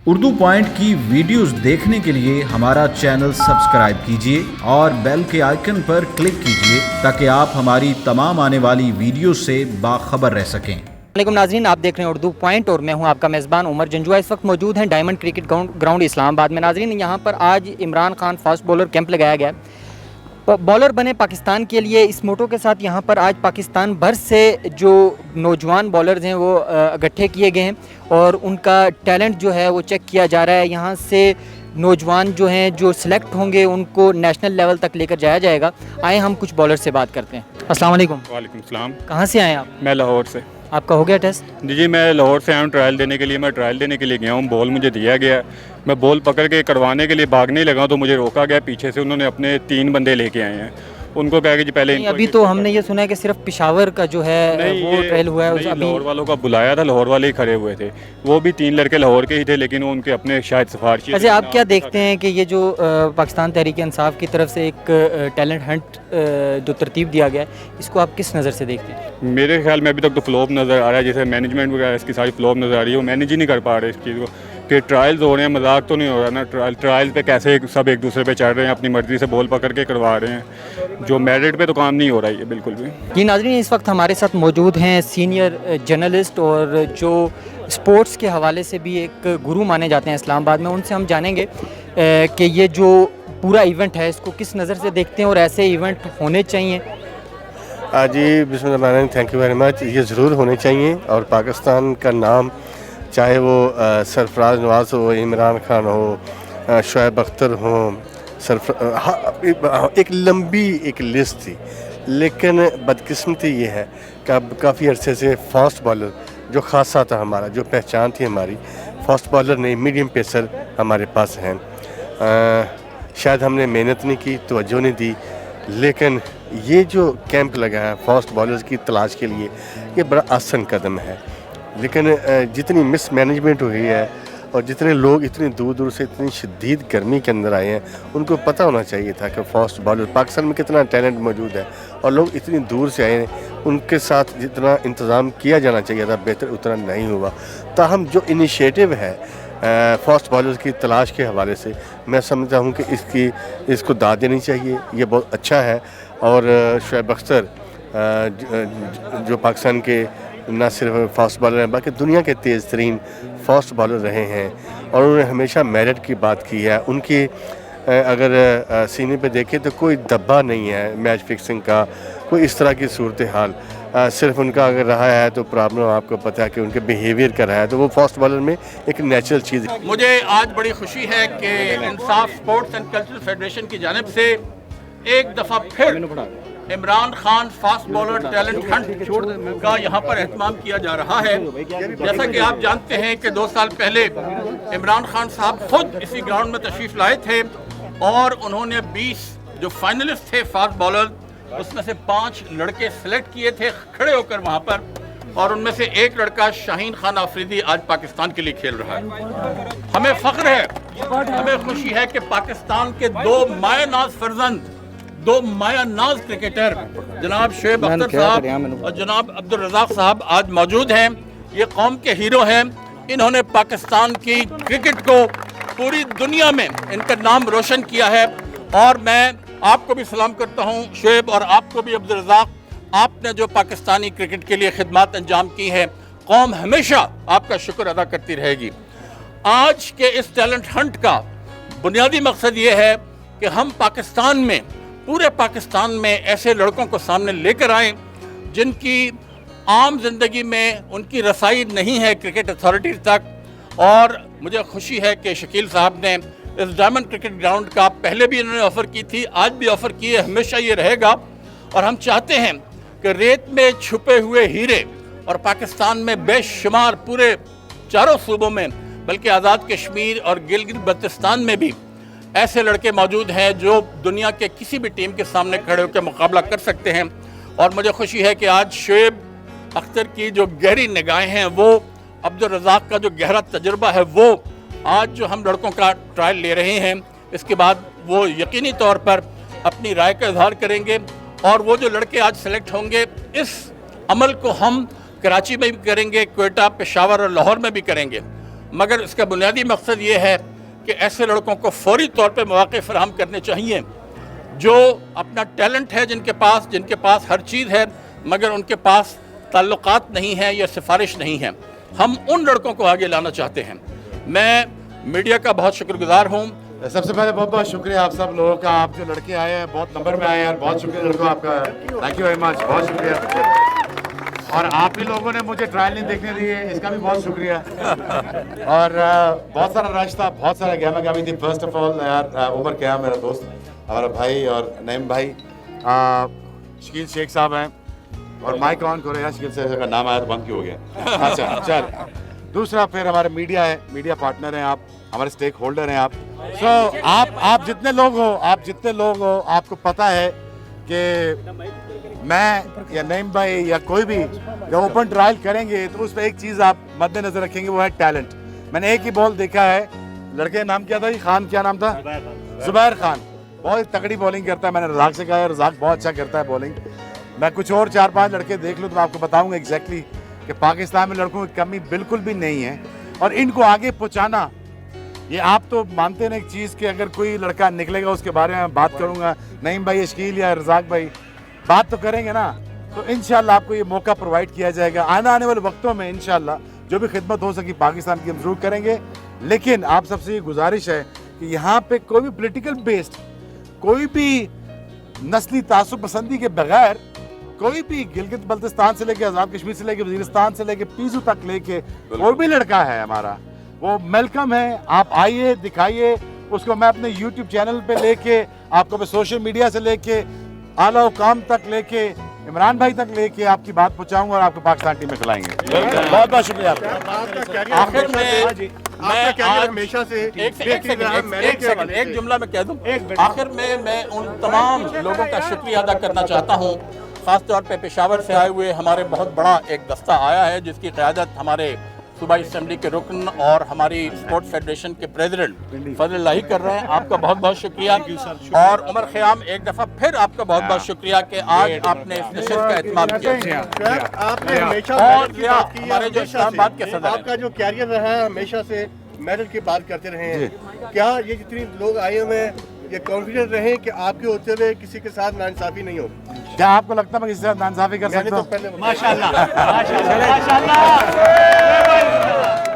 Urdu point کی videos دیکھنے کے لیے ہمارا چینل سبسکرائب کیجیے اور بیل کے آئیکن پر کلک کیجیے تاکہ آپ ہماری تمام آنے والی ویڈیوز سے باخبر رہ سکیں۔ السلام علیکم ناظرین، آپ دیکھ رہے ہیں اردو پوائنٹ اور میں ہوں آپ کا میزبان عمر جنجوا۔ اس وقت موجود ہیں ڈائمنڈ کرکٹ گراؤنڈ اسلام آباد میں۔ ناظرین، یہاں پر آج Imran Khan fast bowler camp لگایا گیا ہے۔ بولر بنے پاکستان کے لیے اس موٹو کے ساتھ یہاں پر آج پاکستان بھر سے جو نوجوان بولرز ہیں وہ اکٹھے کیے گئے ہیں اور ان کا ٹیلنٹ جو ہے وہ چیک کیا جا رہا ہے۔ یہاں سے نوجوان جو ہیں جو سلیکٹ ہوں گے ان کو نیشنل لیول تک لے کر جایا جائے گا۔ آئے ہم کچھ بولر سے بات کرتے ہیں۔ السلام علیکم۔ وعلیکم السلام۔ کہاں سے آئے آپ؟ میں لاہور سے۔ آپ کا ہو گیا ٹیسٹ؟ جی میں لاہور سے آیا ہوں ٹرائل دینے کے لیے۔ میں ٹرائل دینے کے لیے گیا ہوں، بال مجھے دیا گیا، میں بال پکڑ کے کروانے کے لیے بھاگنے لگا تو مجھے روکا گیا پیچھے سے۔ انہوں نے اپنے 3 بندے لے کے آئے ہیں، ان کو کہا کہ جی پہلے ابھی تو ہم نے یہ سنا ہے کہ صرف پشاور کا جو ہے وہ ٹرائل ہوا ہے۔ لاہور والوں کا بلایا تھا، لاہور والے ہی کھڑے ہوئے تھے، وہ بھی 3 لڑکے لاہور کے ہی تھے لیکن وہ ان کے اپنے شاید سفارشی۔ اچھا، آپ کیا دیکھتے ہیں کہ یہ جو پاکستان تحریک انصاف کی طرف سے ایک ٹیلنٹ ہنٹ جو ترتیب دیا گیا ہے، اس کو آپ کس نظر سے دیکھتے ہیں؟ میرے خیال میں ابھی تک تو فلوپ نظر آ رہا ہے، جیسے مینجمنٹ وغیرہ اس کی ساری فلوپ نظر آ رہی ہے، وہ مینیج ہی نہیں کر پا رہے اس چیز کو کہ ٹرائلز ہو رہے ہیں، مذاق تو نہیں ہو رہا نا۔ ٹرائل پہ کیسے سب ایک دوسرے پہ چڑھ رہے ہیں، اپنی مرضی سے بال پکڑ کے کروا رہے ہیں، جو میرٹ پہ تو کام نہیں ہو رہا ہے بالکل بھی۔ جی ناظرین، اس وقت ہمارے ساتھ موجود ہیں سینئر جرنلسٹ اور جو اسپورٹس کے حوالے سے بھی ایک گرو مانے جاتے ہیں اسلام آباد میں۔ ان سے ہم جانیں گے کہ یہ جو پورا ایونٹ ہے اس کو کس نظر سے دیکھتے ہیں اور ایسے ایونٹ ہونے چاہیے؟ جی بسم اللہ الرحمن الرحیم، تھینک یو ویری مچ۔ یہ ضرور ہونے چاہیے اور پاکستان کا نام، چاہے وہ سرفراز نواز ہو، عمران خان ہو، شعیب اختر ہوں، ایک لمبی ایک لسٹ تھی، لیکن بدقسمتی یہ ہے کہ اب کافی عرصے سے فاسٹ بالر جو خاصا تھا ہمارا، جو پہچان تھی ہماری، فاسٹ بالر نہیں، میڈیم پیسر ہمارے پاس ہیں۔ شاید ہم نے محنت نہیں کی، توجہ نہیں دی، لیکن یہ جو کیمپ لگا ہے فاسٹ بالرز کی تلاش کے لیے، یہ بڑا آسان قدم ہے، لیکن جتنی مس مینجمنٹ ہوئی ہے اور جتنے لوگ اتنی دور دور سے اتنی شدید گرمی کے اندر آئے ہیں، ان کو پتہ ہونا چاہیے تھا کہ فاسٹ بالر پاکستان میں کتنا ٹیلنٹ موجود ہے اور لوگ اتنی دور سے آئے ہیں، ان کے ساتھ جتنا انتظام کیا جانا چاہیے تھا بہتر اتنا نہیں ہوا۔ تاہم جو انیشیٹو ہے فاسٹ بالرز کی تلاش کے حوالے سے، میں سمجھتا ہوں کہ اس کو داد دینی چاہیے، یہ بہت اچھا ہے۔ اور شعیب اختر جو پاکستان کے نہ صرف فاسٹ بالر ہیں بلکہ دنیا کے تیز ترین فاسٹ بالر رہے ہیں اور انہوں نے ہمیشہ میرٹ کی بات کی ہے۔ ان کی اگر سینے پہ دیکھیں تو کوئی دبا نہیں ہے میچ فکسنگ کا، کوئی اس طرح کی صورتحال، صرف ان کا اگر رہا ہے تو پرابلم آپ کو پتہ ہے کہ ان کے بیہیویئر کا رہا ہے، تو وہ فاسٹ بالر میں ایک نیچرل چیز ہے۔ مجھے آج بڑی خوشی ہے کہ انصاف اسپورٹس اینڈ کلچرل فیڈریشن کی جانب سے ایک دفعہ پھر Imran Khan fast bowler talent hunt کا یہاں پر اہتمام کیا جا رہا ہے۔ جیسا کہ آپ جانتے ہیں کہ 2 سال پہلے عمران خان صاحب خود اسی گراؤنڈ میں تشریف لائے تھے اور انہوں نے 20 جو فائنلسٹ تھے فاسٹ بالر، اس میں سے 5 لڑکے سلیکٹ کیے تھے کھڑے ہو کر وہاں پر، اور ان میں سے ایک لڑکا شاہین خان آفریدی آج پاکستان کے لیے کھیل رہا ہے۔ ہمیں فخر ہے، ہمیں خوشی ہے کہ پاکستان کے 2 مایہ ناز فرزند، 2 مایہ ناز کرکٹر جناب شعیب اختر صاحب اور جناب عبدالرزاق صاحب آج موجود ہیں۔ یہ قوم کے ہیرو ہیں، انہوں نے پاکستان کی کرکٹ کو پوری دنیا میں ان کا نام روشن کیا ہے، اور میں آپ کو بھی سلام کرتا ہوں شعیب، اور آپ کو بھی عبدالرزاق۔ آپ نے جو پاکستانی کرکٹ کے لیے خدمات انجام کی ہیں، قوم ہمیشہ آپ کا شکر ادا کرتی رہے گی۔ آج کے اس ٹیلنٹ ہنٹ کا بنیادی مقصد یہ ہے کہ ہم پاکستان میں، پورے پاکستان میں ایسے لڑکوں کو سامنے لے کر آئیں جن کی عام زندگی میں ان کی رسائی نہیں ہے کرکٹ اتھارٹیز تک۔ اور مجھے خوشی ہے کہ شکیل صاحب نے اس ڈائمنڈ کرکٹ گراؤنڈ کا پہلے بھی انہوں نے آفر کی تھی، آج بھی آفر کی ہے، ہمیشہ یہ رہے گا، اور ہم چاہتے ہیں کہ ریت میں چھپے ہوئے ہیرے، اور پاکستان میں بے شمار پورے 4 صوبوں میں بلکہ آزاد کشمیر اور گلگت بلتستان میں بھی ایسے لڑکے موجود ہیں جو دنیا کے کسی بھی ٹیم کے سامنے کھڑے ہو کے مقابلہ کر سکتے ہیں۔ اور مجھے خوشی ہے کہ آج شعیب اختر کی جو گہری نگاہیں ہیں، وہ عبدالرزاق کا جو گہرا تجربہ ہے، وہ آج جو ہم لڑکوں کا ٹرائل لے رہے ہیں، اس کے بعد وہ یقینی طور پر اپنی رائے کا اظہار کریں گے، اور وہ جو لڑکے آج سلیکٹ ہوں گے، اس عمل کو ہم کراچی میں بھی کریں گے، کوئٹہ، پشاور اور لاہور میں بھی کریں گے، मगर इसका बुनियादी मकसद ये है कि ऐसे लड़कों को फौरी तौर पे मौके फराहम करने चाहिए जो अपना टैलेंट है, जिनके पास हर चीज़ है मगर उनके पास ताल्लुकात नहीं हैं या सिफारिश नहीं है। हम उन लड़कों को आगे लाना चाहते हैं। मैं मीडिया का बहुत शुक्रगुजार हूँ। सबसे पहले बहुत बहुत शुक्रिया आप सब लोगों का, आप जो लड़के आए हैं बहुत नंबर में आए हैं, बहुत शुक्रिया लड़कों आपका, थैंक यू वेरी मच, बहुत शुक्रिया। और आप ही लोगों ने मुझे ट्रायल नहीं देखने दी है, इसका भी बहुत शुक्रिया। और बहुत सारा रश था, बहुत सारा गहमा गहमी थी। फर्स्ट ऑफ ऑल यार उमर क्या मेरा दोस्त, हमारा भाई और नईम भाई, शकील शेख साहब हैं और माइक ऑन करो यार, शकील शेख का नाम आया तो बंद क्यों हो गया। अच्छा चल, दूसरा फिर हमारे मीडिया है, मीडिया पार्टनर हैं आप, हमारे स्टेक होल्डर हैं आप। आप जितने लोग हो आपको पता है कि मैं या नईम भाई या कोई भी जब ओपन ट्रायल करेंगे तो उस पर एक चीज़ आप मद्देनजर रखेंगे, वो है टैलेंट। मैंने एक ही बॉल देखा है, लड़के का नाम क्या था, खान क्या नाम था, जुबैर खान, बहुत ही तगड़ी बॉलिंग करता है। मैंने रज़ाक से कहा है, रज़ाक बहुत अच्छा करता है बॉलिंग। मैं कुछ और 4-5 लड़के देख लूँ तो मैं आपको बताऊँगा एग्जैक्टली कि पाकिस्तान में लड़कों की कमी बिल्कुल भी नहीं है। और इनको आगे पहुँचाना, ये आप तो मानते हैं एक चीज़ कि अगर कोई लड़का निकलेगा उसके बारे में बात करूँगा, नईम भाई, शकील या रज़ाक भाई बात तो करेंगे ना, तो इंशाल्लाह आपको ये मौका प्रोवाइड किया जाएगा। आने वाले वक्तों में इंशाल्लाह जो भी खिदमत हो सकी पाकिस्तान की हम जरूर करेंगे। लेकिन आप सबसे ये गुजारिश है कि यहाँ पे कोई भी पॉलिटिकल बेस्ड, कोई भी नस्ली तासुब पसंदी के बगैर, कोई भी गिलगित बल्तिस्तान से लेके आज़ाद कश्मीर से लेके वजीरिस्तान से लेके पीजू तक लेके कोई भी लड़का है हमारा, वो वेलकम है। आप आइए, दिखाइए उसको। मैं अपने YouTube चैनल पे लेके आपको, मैं सोशल मीडिया से लेके आला हुकाम तक लेके, इमरान भाई तक लेके आपकी बात पहुंचाऊंगा और आपको पाकिस्तान टीम में खिलाएंगे। बहुत बहुत शुक्रिया आपका। आखिर में मैं हमेशा से एक जुमला में कह दूं, आखिर में मैं उन तमाम लोगों का शुक्रिया अदा करना चाहता हूं। ख़ास तौर पे पेशावर से आए हुए हमारे बहुत बड़ा एक दस्ता आया है जिसकी क़यादत हमारे सूबाई असम्बली के रुकन और हमारी स्पोर्ट्स फेडरेशन के प्रेसिडेंट फजल लाही कर रहे हैं। आपका बहुत बहुत शुक्रिया। और उमर ख़याम, एक दफ़ा फिर आपका बहुत बहुत शुक्रिया कि आज आपने इस नशिस्त का एहतमाम किया। आपने हमेशा हमारे जो इस्लामाबाद के सदर, आपका जो कैरियर रहा है हमेशा से मेडल की बात करते रहे हैं। क्या ये जितने लोग आए हुए हैं ये कॉन्फिडेंट रहे कि आपके होते हुए किसी के साथ नाइंसाफ़ी नहीं होगी? क्या आपको लगता है मैं किसी से नाइंसाफ़ी कर सकता हूँ?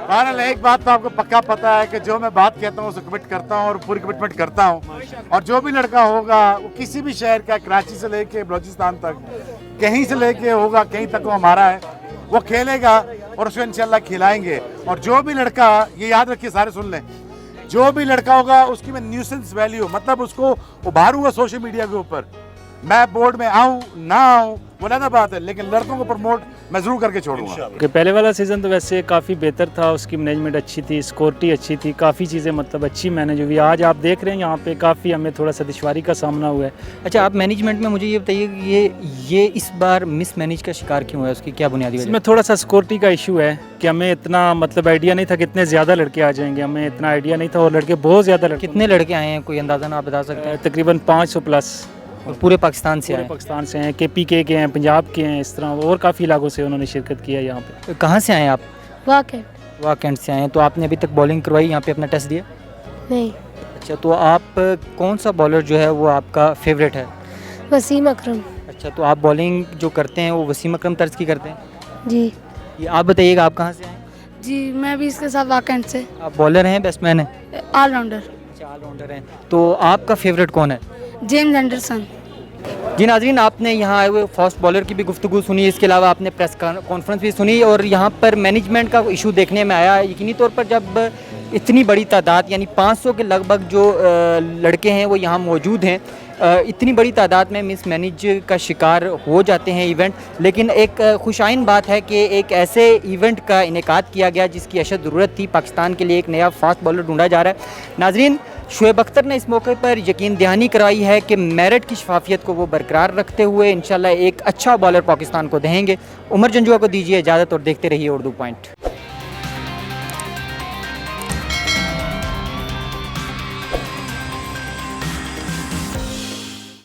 बहरहाल एक बात तो आपको पक्का पता है कि जो मैं बात कहता हूँ उसे कमिट करता हूँ और पूरी कमिटमेंट करता हूँ। और जो भी लड़का होगा वो किसी भी शहर का, कराची से लेके बलूचिस्तान तक, कहीं से लेके होगा कहीं तक, वो हमारा है, वो खेलेगा और उसको इंशाल्लाह खिलाएंगे। और जो भी लड़का, ये याद रखिए सारे सुन लें, जो भी लड़का होगा उसकी मैं न्यूसेंस वैल्यू, मतलब उसको उभारूंगा सोशल मीडिया के ऊपर। मैं बोर्ड में आऊँ ना आऊँ वो अलग बात है, लेकिन लड़कों को प्रमोट मैं ज़रूर करके छोड़ूंगा। कि पहले वाला सीज़न तो वैसे काफ़ी बेहतर था, उसकी मैनेजमेंट अच्छी थी, स्कोरिटी अच्छी थी, काफ़ी चीज़ें मतलब अच्छी मैनेज हुई। आज आप देख रहे हैं यहाँ पे काफ़ी हमें थोड़ा सा दुश्वारी का सामना हुआ है। अच्छा, आप मैनेजमेंट में मुझे ये बताइए कि ये इस बार मिस मैनेज का शिकार क्यों है, उसकी क्या बुनियादी वजह? इसमें थोड़ा सा स्कोरिटी का इशू है कि हमें इतना मतलब आइडिया नहीं था कितने ज़्यादा लड़के आ जाएंगे, हमें इतना आइडिया नहीं था और लड़के बहुत ज़्यादा लड़के। कितने लड़के आए हैं, कोई अंदाज़ा ना आप बता सकते हैं? तकरीबन 500 प्लस, और पूरे पाकिस्तान से पूरे आए? पाकिस्तान से हैं, KPK के हैं, पंजाब के हैं, इस तरह और काफ़ी इलाकों से उन्होंने शिरकत किया यहाँ पे। कहाँ से आए आप? वाकई वाकंड से आए हैं। तो आपने अभी तक बॉलिंग करवाई, यहाँ पे अपना टेस्ट दिया? नहीं। अच्छा, तो आप कौन सा बॉलर जो है वो आपका फेवरेट है? वसीम अकरम। अच्छा, तो आप बॉलिंग जो करते हैं वो वसीम अकरम तर्ज की करते हैं? जी ये आप बताइएगा, आप कहाँ से आए? जी, मैं भी इसके साथ वाकंड से। आप बॉलर हैं, बैट्समैन हैं? ऑलराउंडर। अच्छा, ऑलराउंडर हैं। तो आपका फेवरेट कौन है? James Anderson. जी नाज़रीन, आपने यहाँ आए हुए फास्ट बॉलर की भी गुफ्तगू सुनी, इसके अलावा आपने प्रेस कॉन्फ्रेंस भी सुनी और यहाँ पर मैनेजमेंट का इशू देखने में आया। यकीनी तौर पर जब इतनी बड़ी तादाद यानी 500 के लगभग जो लड़के हैं वो यहाँ मौजूद हैं, इतनी बड़ी तादाद में मिस मैनेज का शिकार हो जाते हैं इवेंट। लेकिन एक खुशाइन बात है कि एक ऐसे इवेंट का इनेकाद किया गया जिसकी अशद ज़रूरत थी। पाकिस्तान के लिए एक नया फास्ट बॉलर ढूंढा जा रहा है। नाज़रीन, शुएब अख्तर ने इस मौके पर यकीन दहानी कराई है कि मेरिट की शफाफियत को वो बरकरार रखते हुए इंशाल्लाह एक अच्छा बॉलर पाकिस्तान को देंगे। उमर जंजुआ को दीजिए इजाज़त और देखते रहिए उर्दू पॉइंट।